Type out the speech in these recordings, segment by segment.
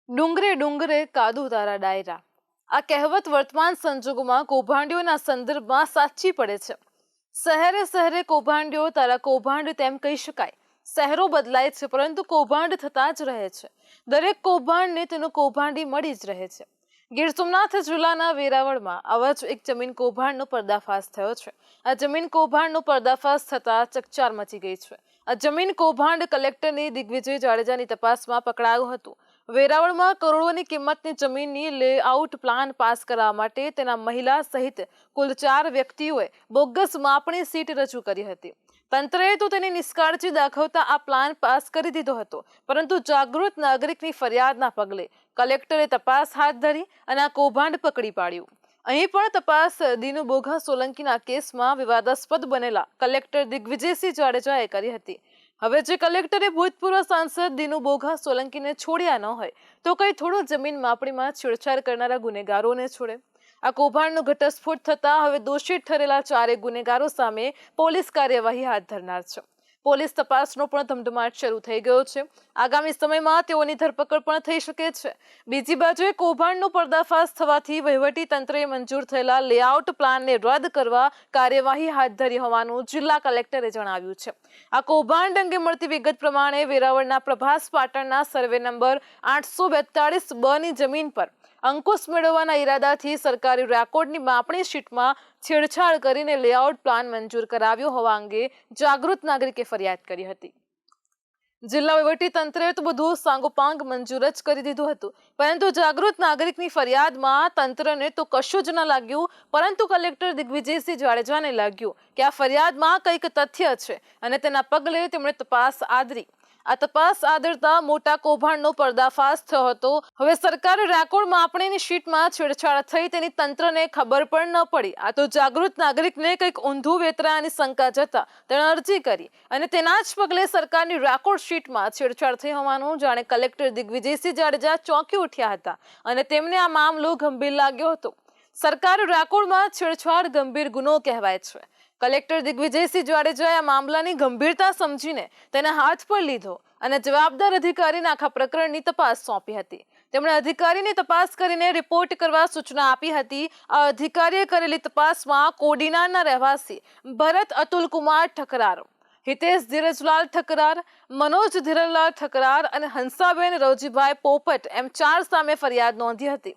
ડુંગરે ડુંગરે કાદુ તારા ડાયરા આ કહેવત વર્તમાન સંજોગોમાં કૌભાંડીઓના સંદર્ભમાં સાચી પડે છે. શહેરે શહેરે કૌભાંડીઓ તારા કૌભાંડ તેમ કહી શકાય. શહેરો બદલાય છે પરંતુ કૌભાંડ થતા જ રહે છે. દરેક કૌભાંડને તેનું કૌભાંડી મળી જ રહે છે. ગીર સોમનાથ જિલ્લાના વેરાવળમાં આવા જ એક જમીન કૌભાંડનો પર્દાફાશ થયો છે. આ જમીન કૌભાંડનો પર્દાફાશ થતા ચકચાર મચી ગઈ છે. આ જમીન કૌભાંડ કલેક્ટરની દિગ્વિજય જાડેજાની તપાસમાં પકડાયું હતું. વેરાવળમાં કરોડોની કિંમતની જમીનની લેઆઉટ પ્લાન પાસ કરવા માટે તેના મહિલા સહિત કુલ 4 વ્યક્તિઓએ બોગસ માપણી સીટ રજૂ કરી હતી. તંત્રએ તો તેની નિષ્કાળજી દાખવતા આ પ્લાન પાસ કરી દીધો હતો, પરંતુ જાગૃત નાગરિકની ફરિયાદના પગલે કલેક્ટરે તપાસ હાથ ધરી અને આ કૌભાંડ પકડી પાડ્યું. અહીં પણ તપાસ દીનુ બોઘા સોલંકીના કેસમાં વિવાદાસ્પદ બનેલા કલેક્ટર દિગ્વિજયસિંહ જાડેજાએ કરી હતી. હવે જે કલેક્ટરે ભૂતપૂર્વ સાંસદ દીનુ બોઘા સોલંકીને છોડ્યા ન હોય તો કઈ થોડો જમીન માપણીમાં છેડછાડ કરનારા ગુનેગારોને છોડે? આ કૌભાંડનો ઘટસ્ફોટ થતા હવે દોષિત ઠરેલા 4 ગુનેગારો સામે પોલીસ કાર્યવાહી હાથ ધરનાર છે. પોલીસ તપાસનો પણ ધમધમાટ શરૂ થઈ ગયો છે. આગામી સમયમાં તેઓની ધરપકડ પણ થઈ શકે છે. બીજી બાજુએ કૌભાંડનો પર્દાફાશ થવાથી વહીવટી તંત્રએ મંજૂર થયેલા લેઆઉટ પ્લાનને રદ કરવા કાર્યવાહી હાથ ધરી હોવાનું જિલ્લા કલેક્ટરે જણાવ્યું છે. આ કૌભાંડ અંગે મળતી વિગત પ્રમાણે વેરાવળના પ્રભાસ પાટણના સર્વે નંબર 842 ની જમીન પર અંકુશ મેળવવાના ઈરાદાથી સરકારી રેકોર્ડની માપણી શીટમાં છેડછાડ કરીને લેઆઉટ પ્લાન મંજૂર કરાવ્યો હોવા અંગે જાગૃત નાગરિકે ફરિયાદ કરી હતી. જિલ્લા વહીવટી તંત્રએ તો બધું સાંગોપાંગ મંજૂર જ કરી દીધું હતું, પરંતુ જાગૃત નાગરિકની ફરિયાદમાં તંત્રને તો કશું જ ન લાગ્યું, પરંતુ કલેક્ટર દિગ્વિજયસિંહ જાડેજાને લાગ્યું કે આ ફરિયાદમાં કંઈક તથ્ય છે અને તેના પગલે તેમણે તપાસ આદરી. આ તપાસ આદરતા મોટા કૌભાંડનો પર્દાફાશ થયો હતો. હવે સરકારી રેકોર્ડ માપણીની શીટમાં છેડછાડ થઈ તેની તંત્રને ખબર પણ ન પડી. આ તો જાગૃત નાગરિકને કંઈક ઊંધું વેતરાયાની શંકા જતા તેણે અરજી કરી અને તેના જ પગલે સરકારની રેકોર્ડ શીટમાં છેડછાડ થઈ હોવાનું જાણે કલેક્ટર દિગ્વિજયસિંહ જાડેજા ચોંકી ઉઠ્યા હતા અને તેમને આ મામલો ગંભીર લાગ્યો હતો. સરકારી રેકોર્ડમાં છેડછાડ ગંભીર ગુનો કહેવાય છે. કલેક્ટર દિગ્વિજયસિંહ જાડેજાએ આ મામલાની ગંભીરતા સમજીને તેને હાથ પર લીધો અને જવાબદાર અધિકારીને આખા પ્રકરણની તપાસ સોંપી હતી. તેમણે અધિકારીની તપાસ કરીને રિપોર્ટ કરવા સૂચના આપી હતી. આ અધિકારીએ કરેલી તપાસમાં કોડીનારના રહેવાસી ભરત અતુલકુમાર ઠકરાર, હિતેશ ધીરજલાલ ઠકરાર, મનોજ ધીરજલાલ ઠકરાર અને હંસાબેન રવજીભાઈ પોપટ એમ 4 સામે ફરિયાદ નોંધી હતી.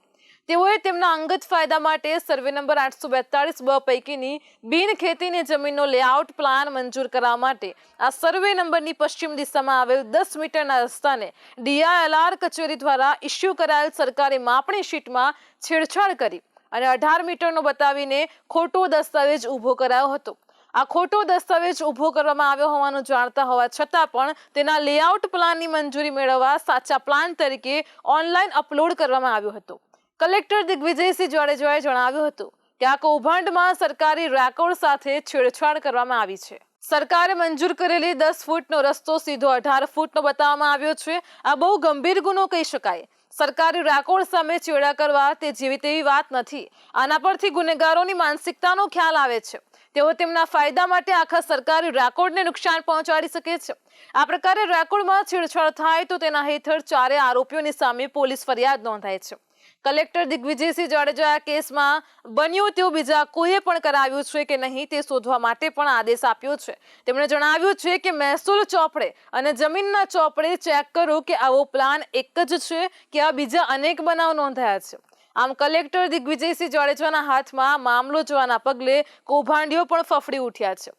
તેઓએ તેમના અંગત ફાયદા માટે સર્વે નંબર 842 પૈકીની બિન ખેતીની જમીનનો લેઆઉટ પ્લાન મંજૂર કરવા માટે આ સર્વે નંબરની પશ્ચિમ દિશામાં આવેલ 10 મીટરના રસ્તાને DILR કચેરી દ્વારા ઇસ્યુ કરાયેલ સરકારી માપણી શીટમાં છેડછાડ કરી અને 18 મીટરનો બતાવીને ખોટો દસ્તાવેજ ઊભો કરાયો હતો. આ ખોટો દસ્તાવેજ ઊભો કરવામાં આવ્યો હોવાનું જાણતા હોવા છતાં પણ તેના લેઆઉટ પ્લાનની મંજૂરી મેળવવા સાચા પ્લાન તરીકે ઓનલાઈન અપલોડ કરવામાં આવ્યો હતો. કલેક્ટર દિગ્વિજયસિંહ જાડેજાએ જણાવ્યું હતું કે આ કૌભાંડમાં સરકારી રેકોર્ડ સાથે છેડછાડ કરવામાં આવી છે. સરકારે મંજૂર કરેલી 10 ફૂટનો રસ્તો સીધો 18 ફૂટનો બતાવવામાં આવ્યો છે. આ બહુ ગંભીર ગુનો કહી શકાય. સરકારી રેકોર્ડ સામે ચેડા કરવા તે જેવી તેવી વાત નથી. આના પરથી ગુનેગારોની માનસિકતાનો ખ્યાલ આવે છે. તેઓ તેમના ફાયદા માટે આખા સરકારી રેકોર્ડને નુકસાન પહોંચાડી શકે છે. આ પ્રકારે રેકોર્ડમાં છેડછાડ થાય તો તેના હેઠળ 4 આરોપીઓની સામે પોલીસ ફરિયાદ નોંધાય છે. કલેક્ટર દિગ્વિજયસિંહ જાડેજા આ કેસમાં બન્યું તેવું બીજા કોઈએ પણ કરાવ્યું છે કે નહીં તે શોધવા માટે પણ આદેશ આપ્યો છે. તેમણે જણાવ્યું છે કે મહેસૂલ ચોપડે અને જમીનના ચોપડે ચેક કરો કે આવો પ્લાન એક જ છે કે આ બીજા અનેક બનાવ નોંધાયા છે. આમ કલેક્ટર દિગ્વિજયસિંહ જાડેજાના હાથમાં મામલો જોવાના પગલે કૌભાંડીઓ પણ ફફડી ઉઠ્યા છે.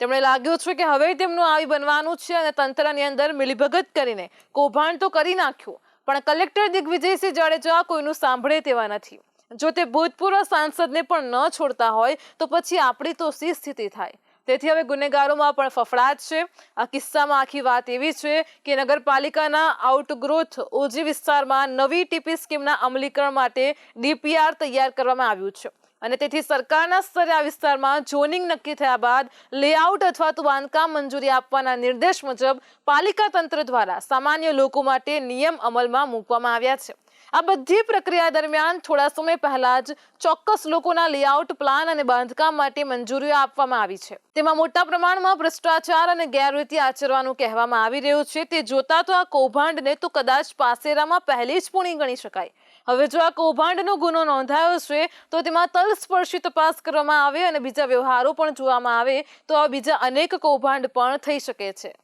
તેમણે લાગ્યું છે કે હવે તેમનું આવી બનવાનું છે અને તંત્રની અંદર મિલીભગત કરીને કૌભાંડ તો કરી નાખ્યું, પણ કલેક્ટર દિગ્વિજયસિંહ જાડેજા કોઈનું સાંભળે તેવા નથી. જો તે ભૂતપૂર્વ સાંસદને પણ ન છોડતા હોય તો પછી આપણી તો શી સ્થિતિ થાય? તેથી હવે ગુનેગારોમાં પણ ફફડાટ છે. આ કિસ્સામાં આખી વાત એવી છે કે નગરપાલિકાના આઉટગ્રોથ ઓજી વિસ્તારમાં નવી ટીપી સ્કીમના અમલીકરણ માટે DPR તૈયાર કરવામાં આવ્યું છે અને તેથી સરકારના સ્તરે આ વિસ્તારમાં ઝોનિંગ નક્કી થયા બાદ લેઆઉટ અથવા તો બાંધકામ મંજૂરી આપવાના નિર્દેશ મુજબ પાલિકા તંત્ર દ્વારા સામાન્ય લોકો માટે નિયમ અમલમાં મૂકવામાં આવ્યા છે. આ બધી પ્રક્રિયા દરમિયાન થોડા સમય પહેલા જ ચોક્કસ લોકોના લેઆઉટ પ્લાન અને બાંધકામ માટે મંજૂરીઓ આપવામાં આવી છે. તેમાં મોટા પ્રમાણમાં ભ્રષ્ટાચાર અને ગેરરીતિ આચરવાનું કહેવામાં આવી રહ્યું છે. તે જોતા તો આ કૌભાંડને તો કદાચ પાસેરામાં પહેલી જ પૂણી ગણી શકાય. હવે જો આ કૌભાંડનો ગુનો નોંધાયો છે તો તેમાં તલસ્પર્શી તપાસ કરવામાં આવે અને બીજા વ્યવહારો પણ જોવામાં આવે તો આ બીજા અનેક કૌભાંડ પણ થઈ શકે છે.